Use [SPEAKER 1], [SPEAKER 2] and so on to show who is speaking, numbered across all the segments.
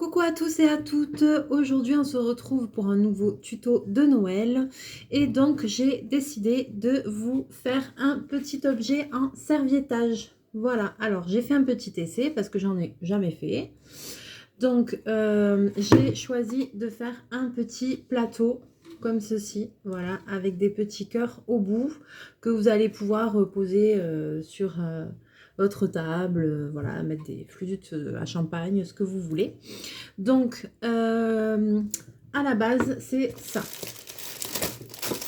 [SPEAKER 1] Coucou à tous et à toutes, aujourd'hui on se retrouve pour un nouveau tuto de Noël et donc j'ai décidé de vous faire un petit objet en serviettage. Voilà, alors j'ai fait un petit essai parce que j'en ai jamais fait. Donc j'ai choisi de faire un petit plateau comme ceci, voilà, avec des petits cœurs au bout que vous allez pouvoir poser sur votre table, voilà, mettre des flûtes à champagne, ce que vous voulez. Donc, à la base, c'est ça.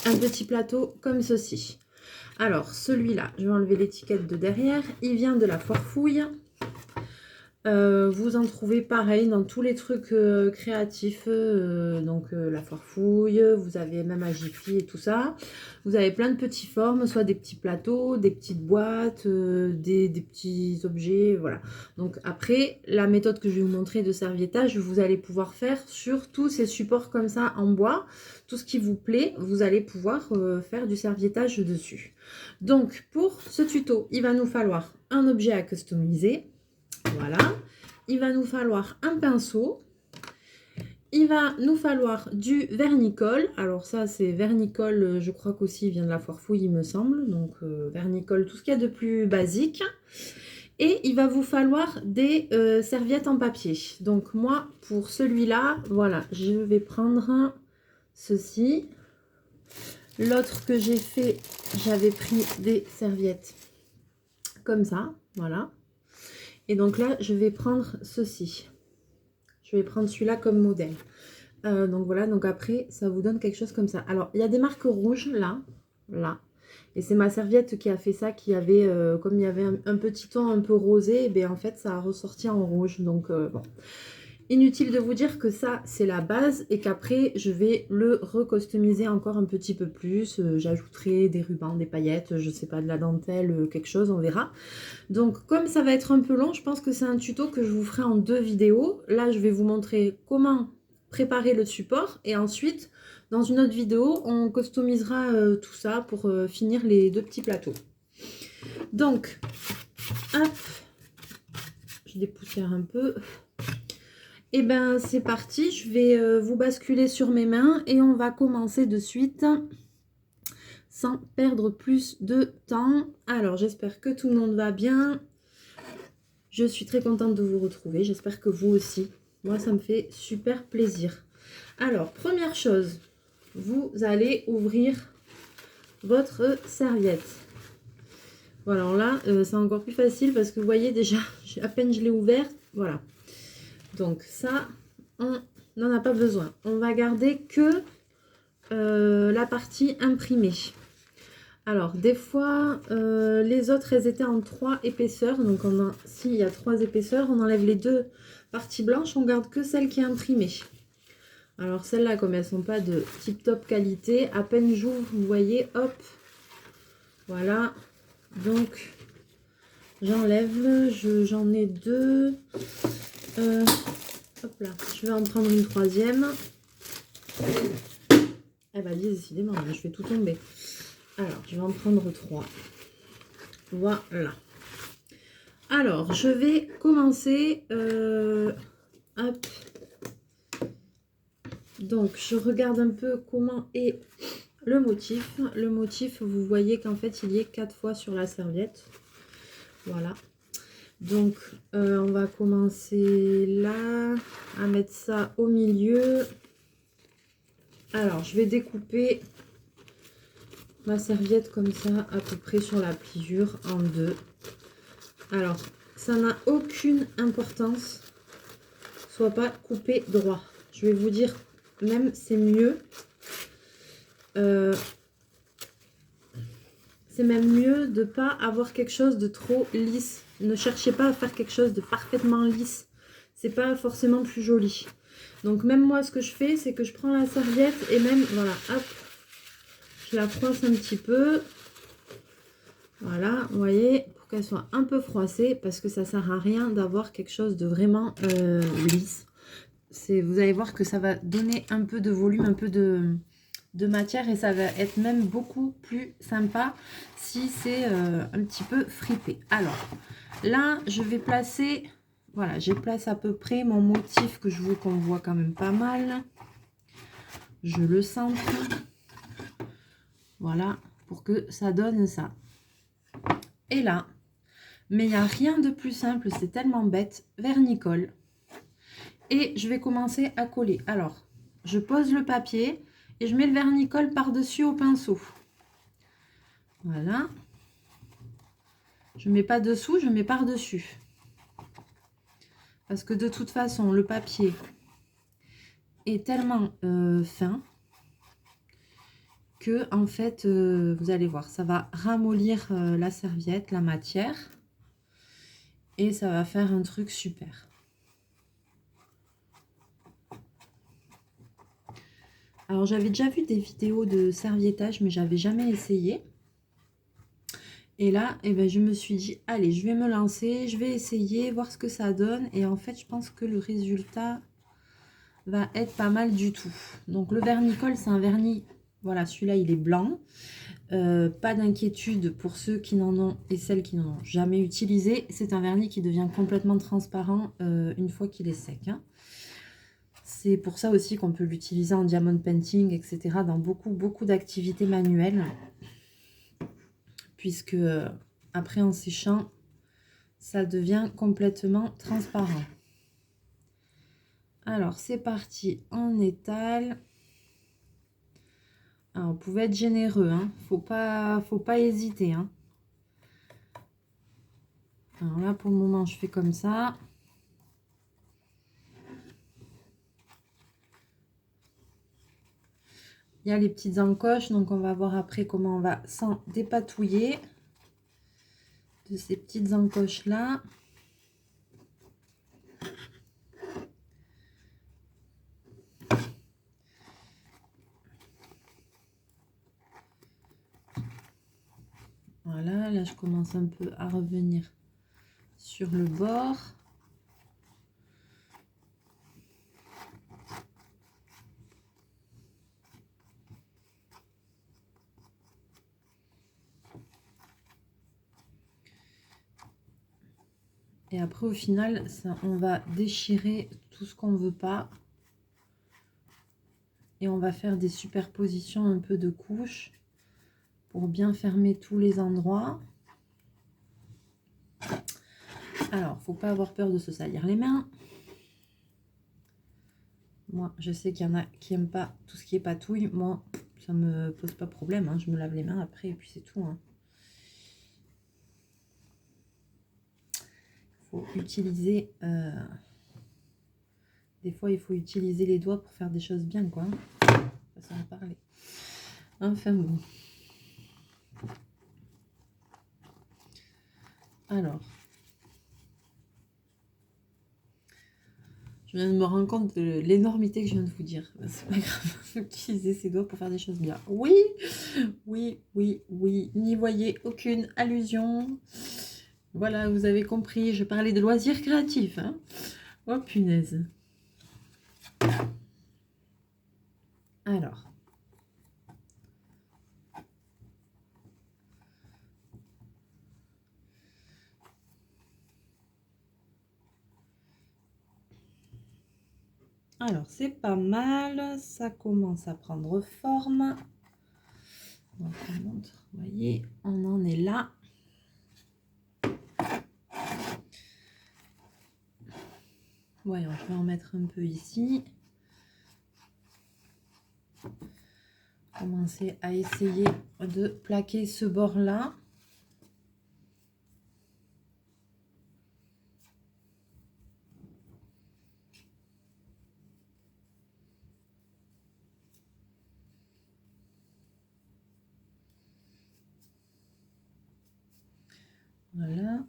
[SPEAKER 1] Un petit plateau comme ceci. Alors, celui-là, je vais enlever l'étiquette de derrière. Il vient de la Foire Fouille. Vous en trouvez pareil dans tous les trucs créatifs, donc la Foire Fouille, vous avez même à Jiffy et tout ça. Vous avez plein de petites formes, soit des petits plateaux, des petites boîtes, des petits objets, voilà. Donc après, la méthode que je vais vous montrer de serviettage, vous allez pouvoir faire sur tous ces supports comme ça en bois. Tout ce qui vous plaît, vous allez pouvoir faire du serviettage dessus. Donc pour ce tuto, il va nous falloir un objet à customiser. Voilà, il va nous falloir un pinceau, il va nous falloir du vernicole. Alors ça c'est vernicole, je crois qu'aussi il vient de la Foire Fouille il me semble, donc vernicole, tout ce qu'il y a de plus basique. Et il va vous falloir des serviettes en papier. Donc moi pour celui-là, voilà, je vais prendre ceci. L'autre que j'ai fait, j'avais pris des serviettes comme ça, voilà. Et donc là, je vais prendre ceci. Je vais prendre celui-là comme modèle. Donc voilà, donc après, ça vous donne quelque chose comme ça. Alors, il y a des marques rouges, là. Et c'est ma serviette qui a fait ça, qui avait, comme il y avait un petit ton un peu rosé, et bien en fait, ça a ressorti en rouge. Donc, bon. Inutile de vous dire que ça, c'est la base et qu'après, je vais le recustomiser encore un petit peu plus. J'ajouterai des rubans, des paillettes, je sais pas, de la dentelle, quelque chose, on verra. Donc, comme ça va être un peu long, je pense que c'est un tuto que je vous ferai en 2 vidéos. Là, je vais vous montrer comment préparer le support et ensuite, dans une autre vidéo, on customisera tout ça pour finir les 2 petits plateaux. Donc, hop, je dépoussière un peu. Et ben c'est parti, je vais vous basculer sur mes mains et on va commencer de suite sans perdre plus de temps. Alors j'espère que tout le monde va bien. Je suis très contente de vous retrouver, j'espère que vous aussi. Moi ça me fait super plaisir. Alors première chose, vous allez ouvrir votre serviette. Voilà, alors là c'est encore plus facile parce que vous voyez déjà, à peine je l'ai ouverte, voilà. Donc ça, on n'en a pas besoin. On va garder que la partie imprimée. Alors, des fois, les autres, elles étaient en 3 épaisseurs. Donc, s'il y a 3 épaisseurs, on enlève les 2 parties blanches. On garde que celle qui est imprimée. Alors, celles-là, comme elles ne sont pas de tip-top qualité, à peine j'ouvre, vous voyez, hop. Voilà. Donc, j'enlève. J'en ai 2. Hop là, je vais en prendre une 3e. Eh ben, décidément, je fais tout tomber. Alors, je vais en prendre 3. Voilà. Alors, je vais commencer. Hop. Donc, je regarde un peu comment est le motif. Le motif, vous voyez qu'en fait, il y est 4 fois sur la serviette. Voilà. Donc, on va commencer là, à mettre ça au milieu. Alors, je vais découper ma serviette comme ça, à peu près sur la pliure, en 2. Alors, ça n'a aucune importance, soit pas coupé droit. Je vais vous dire, même c'est mieux. C'est même mieux de ne pas avoir quelque chose de trop lisse. Ne cherchez pas à faire quelque chose de parfaitement lisse. C'est pas forcément plus joli. Donc même moi, ce que je fais, c'est que je prends la serviette et même, voilà, hop, je la froisse un petit peu. Voilà, vous voyez, pour qu'elle soit un peu froissée, parce que ça sert à rien d'avoir quelque chose de vraiment lisse. Vous allez voir que ça va donner un peu de volume, un peu de matière et ça va être même beaucoup plus sympa si c'est un petit peu fripé. Alors là, je vais placer Voilà, j'ai placé à peu près mon motif que je veux qu'on voit quand même pas mal. Je le centre. Voilà, pour que ça donne ça. Et là, mais il n'y a rien de plus simple, c'est tellement bête. Vernicole. Et je vais commencer à coller. Alors, je pose le papier et je mets le vernicole par-dessus au pinceau. Voilà. Je ne mets pas dessous, je mets par-dessus. Parce que de toute façon, le papier est tellement fin que, en fait, vous allez voir, ça va ramollir la serviette, la matière. Et ça va faire un truc super. Alors, j'avais déjà vu des vidéos de serviettage, mais j'avais jamais essayé. Et là, eh ben, je me suis dit, allez, je vais me lancer, je vais essayer, voir ce que ça donne. Et en fait, je pense que le résultat va être pas mal du tout. Donc, le vernicole, c'est un vernis, voilà, celui-là, il est blanc. Pas d'inquiétude pour ceux qui n'en ont et celles qui n'en ont jamais utilisé. C'est un vernis qui devient complètement transparent une fois qu'il est sec. Hein. C'est pour ça aussi qu'on peut l'utiliser en diamond painting, etc. dans beaucoup d'activités manuelles. Puisque après en séchant, ça devient complètement transparent. Alors c'est parti, on étale. Alors, vous pouvez être généreux, hein. Faut pas hésiter. Hein. Alors là pour le moment je fais comme ça. Il y a les petites encoches, donc on va voir après comment on va s'en dépatouiller de ces petites encoches là. Voilà, là je commence un peu à revenir sur le bord. Et après, au final, ça, on va déchirer tout ce qu'on ne veut pas. Et on va faire des superpositions un peu de couches pour bien fermer tous les endroits. Alors, faut pas avoir peur de se salir les mains. Moi, je sais qu'il y en a qui n'aiment pas tout ce qui est patouille. Moi, ça me pose pas problème. Hein. Je me lave les mains après et puis c'est tout. Hein. Faut utiliser... Des fois, il faut utiliser les doigts pour faire des choses bien, quoi. Façon de parler. Enfin bon. Alors. Je viens de me rendre compte de l'énormité que je viens de vous dire. C'est pas grave. Utiliser ses doigts pour faire des choses bien. Oui, oui, oui, oui. N'y voyez aucune allusion. Voilà, vous avez compris. Je parlais de loisirs créatifs. Hein. Oh, punaise. Alors. Alors, c'est pas mal. Ça commence à prendre forme. Donc, on montre. Vous voyez, on en est là. Voyons, je vais en mettre un peu ici. Commencer à essayer de plaquer ce bord-là. Voilà.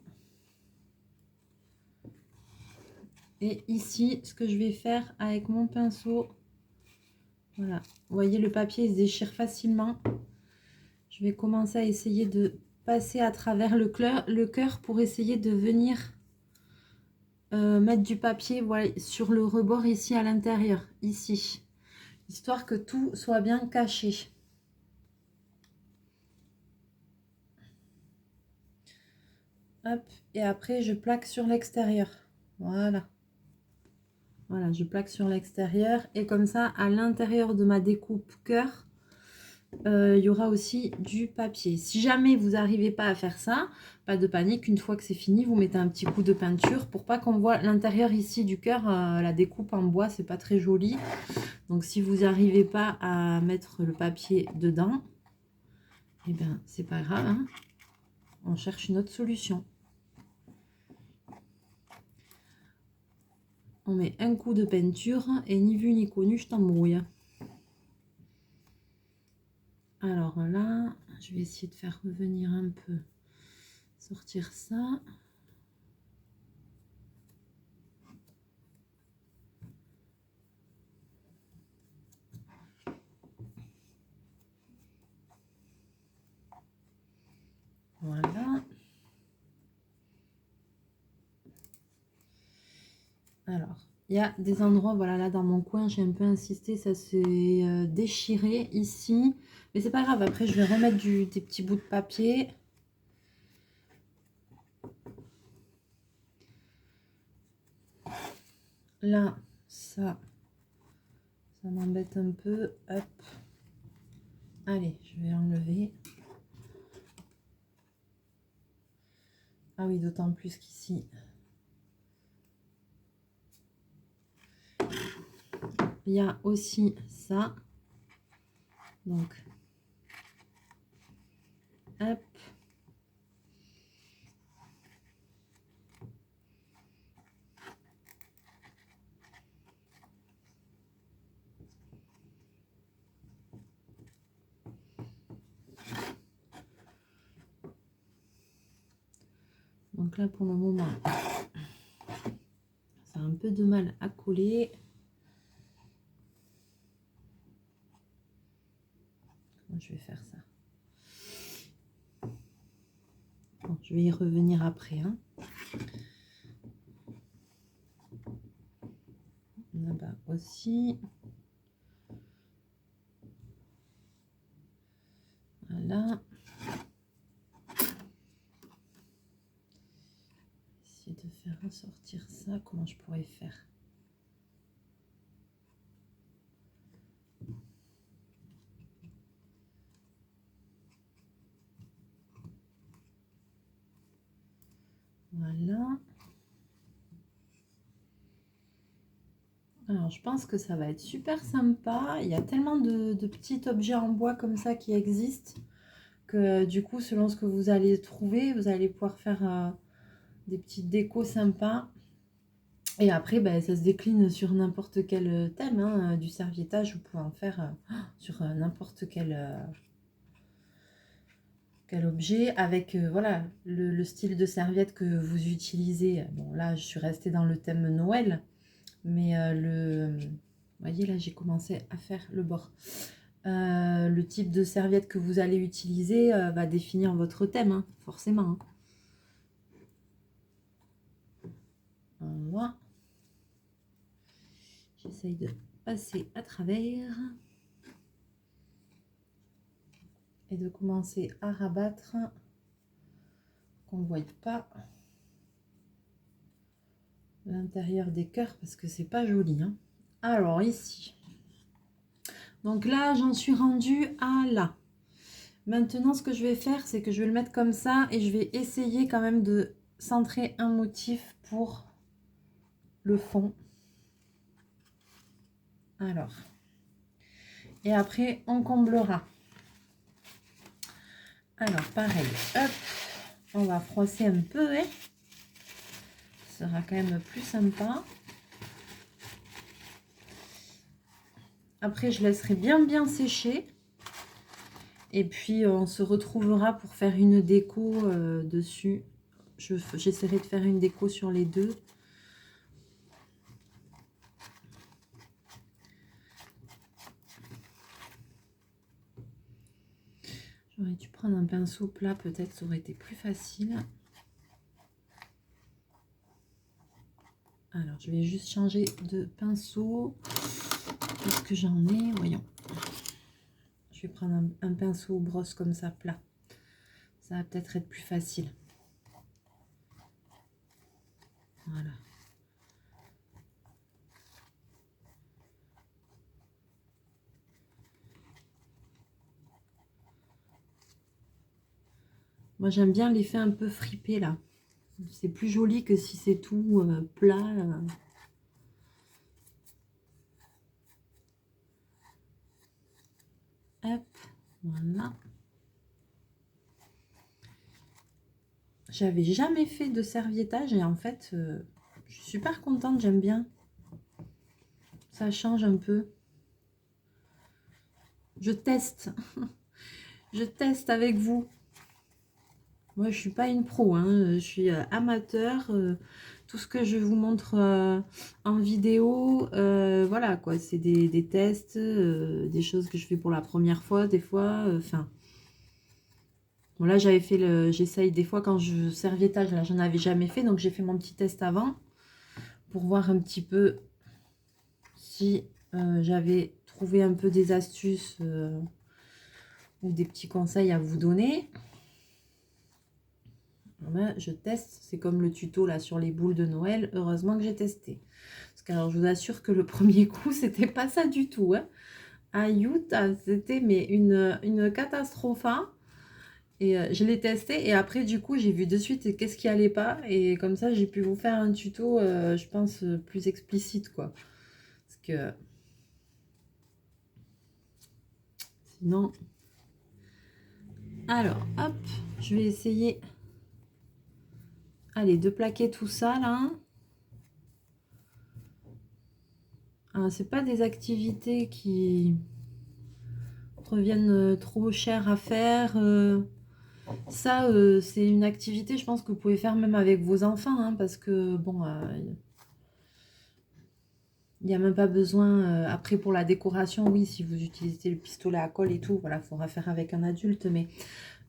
[SPEAKER 1] Et ici, ce que je vais faire avec mon pinceau, voilà, vous voyez le papier il se déchire facilement. Je vais commencer à essayer de passer à travers le cœur pour essayer de venir mettre du papier voilà, sur le rebord ici à l'intérieur, ici, histoire que tout soit bien caché. Hop, et après je plaque sur l'extérieur. Voilà. Voilà, je plaque sur l'extérieur. Et comme ça, à l'intérieur de ma découpe cœur, il y aura aussi du papier. Si jamais vous n'arrivez pas à faire ça, pas de panique. Une fois que c'est fini, vous mettez un petit coup de peinture pour pas qu'on voit l'intérieur ici du cœur. La découpe en bois, c'est pas très joli. Donc si vous n'arrivez pas à mettre le papier dedans, eh bien c'est pas grave, hein. On cherche une autre solution. On met un coup de peinture et ni vu ni connu, je t'embrouille. Alors là, je vais essayer de faire revenir un peu, sortir ça. Voilà. Alors, il y a des endroits, voilà, là dans mon coin, j'ai un peu insisté, ça s'est déchiré ici. Mais c'est pas grave, après je vais remettre des petits bouts de papier. Là, ça m'embête un peu. Hop. Allez, je vais enlever. Ah oui, d'autant plus qu'ici, il y a aussi ça. Donc, hop. Donc là, pour le moment, ça a un peu de mal à coller. Je vais faire ça. Bon, je vais y revenir après, hein. Là-bas aussi. Voilà. Essayer de faire ressortir ça. Comment je pourrais faire? Voilà. Alors, je pense que ça va être super sympa. Il y a tellement de petits objets en bois comme ça qui existent que du coup, selon ce que vous allez trouver, vous allez pouvoir faire des petites décos sympas. Et après, ben, ça se décline sur n'importe quel thème, hein, du serviettage. Vous pouvez en faire sur n'importe quel objet avec voilà, le style de serviette que vous utilisez. Bon, là, je suis restée dans le thème Noël. Mais vous voyez, là, j'ai commencé à faire le bord. Le type de serviette que vous allez utiliser va définir votre thème, hein, forcément. Voilà. J'essaye de passer à travers et de commencer à rabattre qu'on ne voit pas l'intérieur des cœurs parce que c'est pas joli, hein. Alors ici, donc là j'en suis rendue à là. Maintenant ce que je vais faire, c'est que je vais le mettre comme ça et je vais essayer quand même de centrer un motif pour le fond. Alors, et après on comblera. Alors pareil, hop, on va froisser un peu, hein. Ce sera quand même plus sympa. Après je laisserai bien sécher. Et puis on se retrouvera pour faire une déco dessus. J'essaierai de faire une déco sur les deux. J'aurais dû prendre un pinceau plat, peut-être ça aurait été plus facile. Alors je vais juste changer de pinceau. Qu'est-ce que j'en ai? Voyons. Je vais prendre un pinceau brosse comme ça, plat. Ça va peut-être être plus facile. Voilà. Moi, j'aime bien l'effet un peu fripé, là. C'est plus joli que si c'est tout plat. Hop, voilà. J'avais jamais fait de serviettage et en fait, je suis super contente, j'aime bien. Ça change un peu. Je teste. Je teste avec vous. Moi, je suis pas une pro, hein. Je suis amateur. Tout ce que je vous montre en vidéo, voilà quoi, c'est des tests, des choses que je fais pour la première fois, des fois. Enfin, voilà, j'avais fait j'essaye des fois quand je serviettage, là, j'en avais jamais fait, donc j'ai fait mon petit test avant pour voir un petit peu si j'avais trouvé un peu des astuces ou des petits conseils à vous donner. Là, je teste, c'est comme le tuto là sur les boules de Noël. Heureusement que j'ai testé. Parce que alors, je vous assure que le premier coup, c'était pas ça du tout. Hein. À Utah, c'était mais une catastrophe. Hein. Et je l'ai testé et après du coup j'ai vu de suite qu'est-ce qui allait pas. Et comme ça j'ai pu vous faire un tuto, je pense, plus explicite quoi. Parce que sinon... Alors, hop, je vais essayer... Allez, de plaquer tout ça là. C'est pas des activités qui reviennent trop chères à faire. Ça, c'est une activité, je pense que vous pouvez faire même avec vos enfants, hein, parce que bon, il n'y a même pas besoin. Après, pour la décoration, oui, si vous utilisez le pistolet à colle et tout, voilà, il faudra faire avec un adulte, mais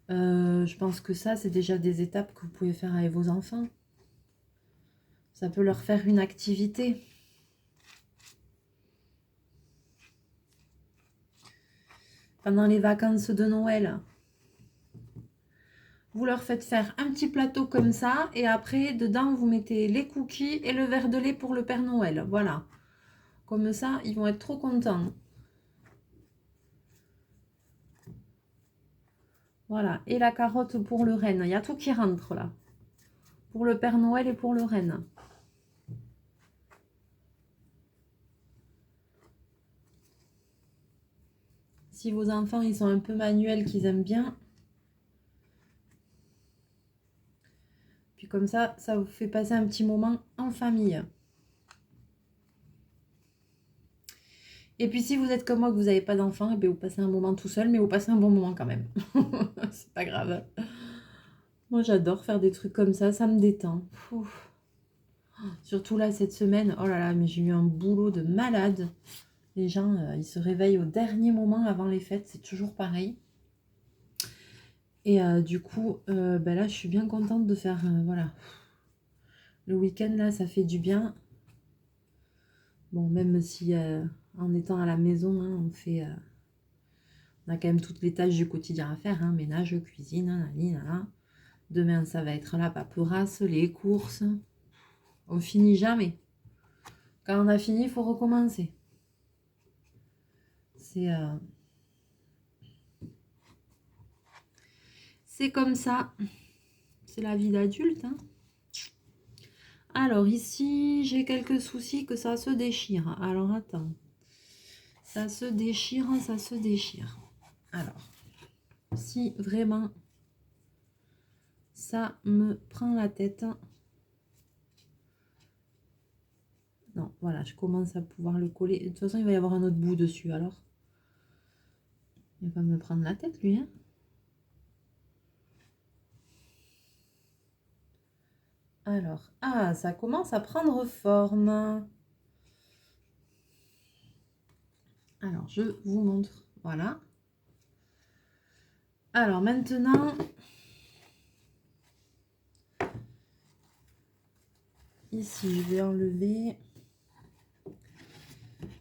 [SPEAKER 1] je pense que ça, c'est déjà des étapes que vous pouvez faire avec vos enfants. Ça peut leur faire une activité. Pendant les vacances de Noël, vous leur faites faire un petit plateau comme ça, et après, dedans, vous mettez les cookies et le verre de lait pour le Père Noël. Voilà. Comme ça, ils vont être trop contents. Voilà. Et la carotte pour le renne. Il y a tout qui rentre là. Pour le Père Noël et pour le renne. Si vos enfants, ils sont un peu manuels, qu'ils aiment bien. Puis comme ça vous fait passer un petit moment en famille. Et puis si vous êtes comme moi, que vous n'avez pas d'enfants, vous passez un moment tout seul, mais vous passez un bon moment quand même. C'est pas grave. Moi, j'adore faire des trucs comme ça me détend. Ouf. Surtout là, cette semaine, oh là là, mais j'ai eu un boulot de malade. Les gens, ils se réveillent au dernier moment avant les fêtes, c'est toujours pareil. Et du coup, ben là, je suis bien contente de faire, voilà. Le week-end, là, ça fait du bien. Bon, même si en étant à la maison, hein, on a quand même toutes les tâches du quotidien à faire, hein, ménage, cuisine, nanana. Demain, ça va être la paperasse, les courses. On finit jamais. Quand on a fini, il faut recommencer. C'est comme ça. C'est la vie d'adulte. Hein. Alors ici, j'ai quelques soucis que ça se déchire. Alors attends. Ça se déchire, ça se déchire. Alors, si vraiment ça me prend la tête. Non, voilà, je commence à pouvoir le coller. De toute façon, il va y avoir un autre bout dessus, alors. Il va me prendre la tête, lui, hein. Alors, ça commence à prendre forme. Alors, je vous montre. Voilà. Alors, maintenant, ici, je vais enlever.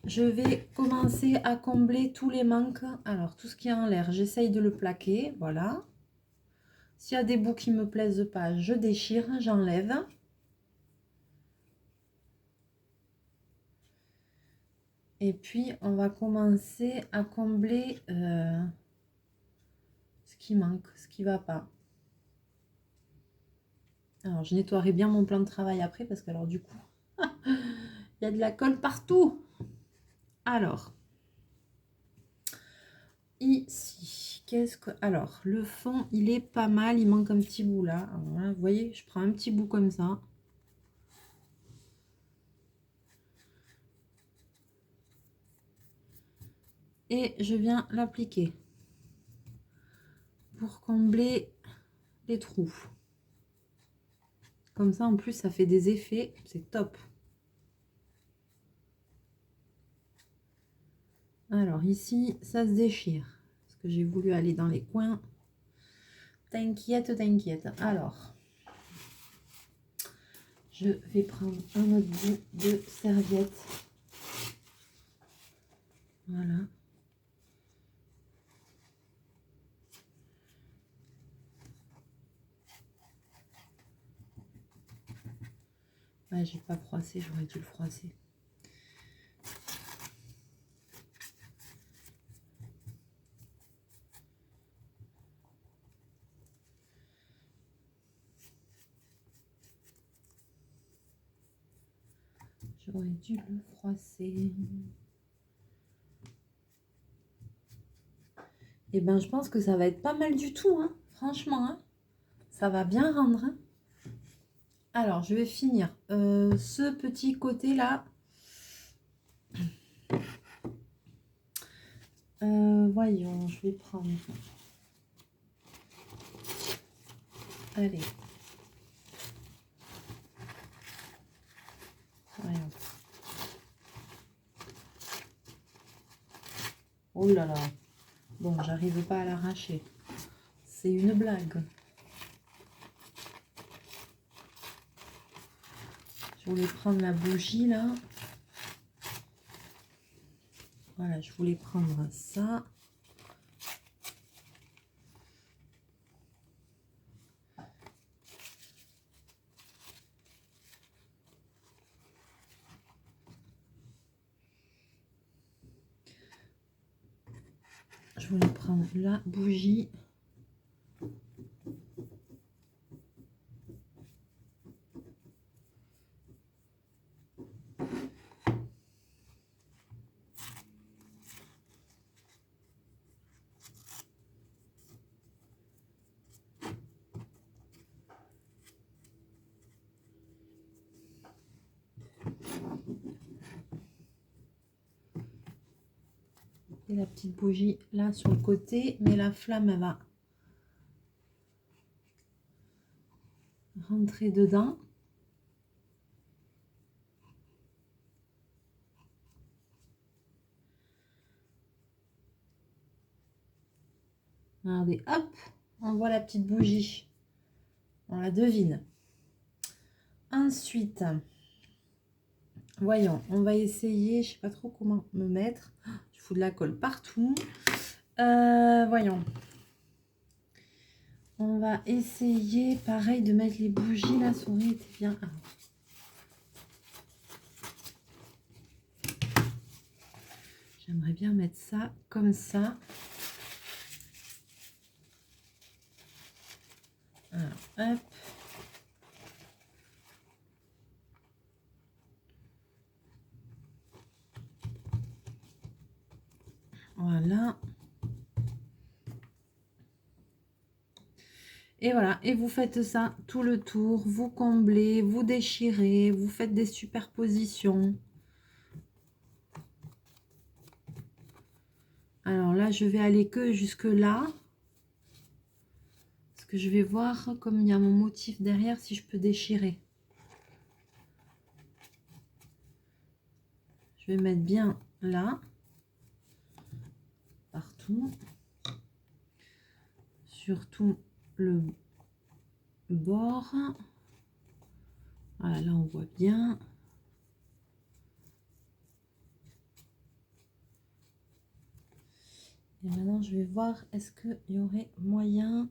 [SPEAKER 1] Je vais commencer à combler tous les manques. Alors, tout ce qui est en l'air, j'essaye de le plaquer. Voilà. S'il y a des bouts qui ne me plaisent pas, je déchire, j'enlève. Et puis, on va commencer à combler ce qui manque, ce qui ne va pas. Alors, je nettoierai bien mon plan de travail après parce que alors du coup, il y a de la colle partout. Alors, ici, qu'est-ce que... Alors, le fond, il est pas mal. Il manque un petit bout là. Alors là, vous voyez, je prends un petit bout comme ça. Et je viens l'appliquer pour combler les trous. Comme ça, en plus, ça fait des effets. C'est top. Alors, ici, ça se déchire. Parce que j'ai voulu aller dans les coins. T'inquiète, t'inquiète. Alors, je vais prendre un autre bout de serviette. Voilà. Ouais, j'ai pas froissé, j'aurais dû le froisser. J'aurais dû le froisser. Et ben, je pense que ça va être pas mal du tout, hein. Franchement, hein. Ça va bien rendre. Hein. Alors, je vais finir ce petit côté-là. Voyons, je vais prendre. Allez. Voyons. Oh là là. Bon, j'arrive pas à l'arracher. C'est une blague. Je voulais prendre la bougie là. Voilà, je voulais prendre ça. Je voulais prendre la bougie. Et la petite bougie là sur le côté, mais la flamme elle va rentrer dedans. Regardez, hop, on voit la petite bougie. On la devine. Ensuite, voyons, on va essayer, je sais pas trop comment me mettre. Je fous de la colle partout. Voyons. On va essayer, pareil, de mettre les bougies. La souris était bien. Ah. J'aimerais bien mettre ça comme ça. Alors, hop. Voilà. Et voilà, et vous faites ça tout le tour, vous comblez, vous déchirez, vous faites des superpositions. Alors là, je vais aller que jusque là. Parce que je vais voir, comme il y a mon motif derrière, si je peux déchirer. Je vais mettre bien là, partout. Surtout le bord. Voilà, là on voit bien. Et maintenant je vais voir, est-ce qu'il y aurait moyen.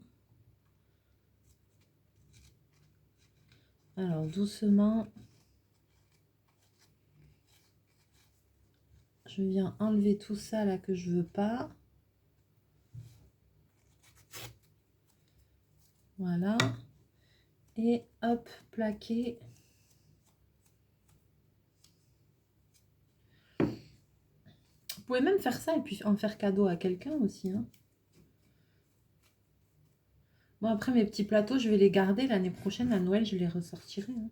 [SPEAKER 1] Alors doucement. Je viens enlever tout ça là que je veux pas. Voilà. Et Et hop, plaquer. Vous pouvez même faire ça et puis en faire cadeau à quelqu'un aussi. Hein. Bon, après, mes petits plateaux, je vais les garder l'année prochaine. À Noël, je les ressortirai. Hein.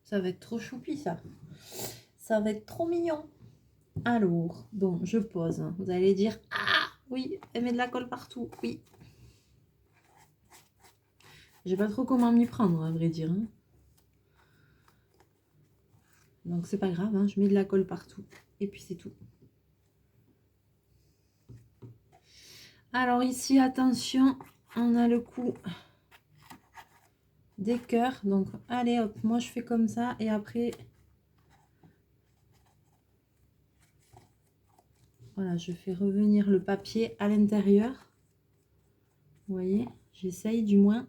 [SPEAKER 1] Ça va être trop choupi, ça. Ça va être trop mignon. Alors, bon, je pose. Hein. Vous allez dire, ah, oui, elle met de la colle partout. Oui. Je sais pas trop comment m'y prendre, à vrai dire. Hein. Donc, c'est pas grave. Hein. Je mets de la colle partout. Et puis, c'est tout. Alors ici, attention, on a le coup des cœurs. Donc, allez, hop, moi je fais comme ça. Et après, voilà, je fais revenir le papier à l'intérieur. Vous voyez, j'essaye du moins.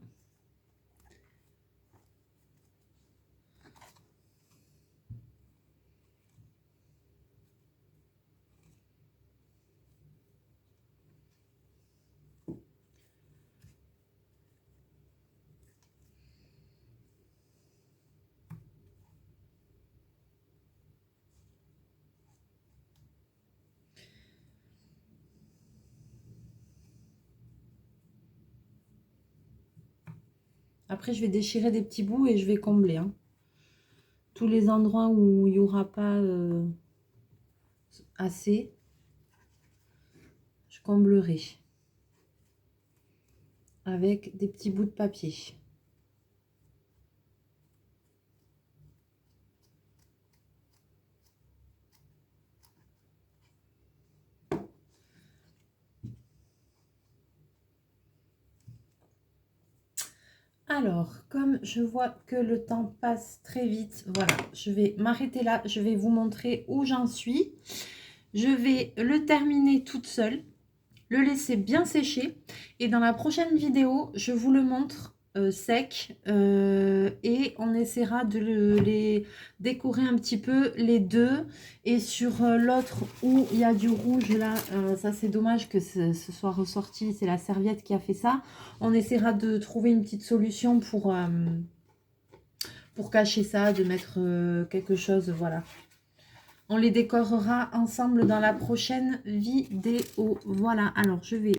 [SPEAKER 1] Après, je vais déchirer des petits bouts et je vais combler. Hein. Tous les endroits où il n'y aura pas assez, je comblerai avec des petits bouts de papier. Alors, comme je vois que le temps passe très vite, voilà, je vais m'arrêter là. Je vais vous montrer où j'en suis. Je vais le terminer toute seule, le laisser bien sécher. Et dans la prochaine vidéo, je vous le montre sec. Et on essaiera de les décorer un petit peu les deux. Et sur l'autre où il y a du rouge là, ça c'est dommage que ce soit ressorti. C'est la serviette qui a fait ça. On essaiera de trouver une petite solution pour cacher ça, de mettre quelque chose, voilà. On les décorera ensemble dans la prochaine vidéo. Voilà, alors je vais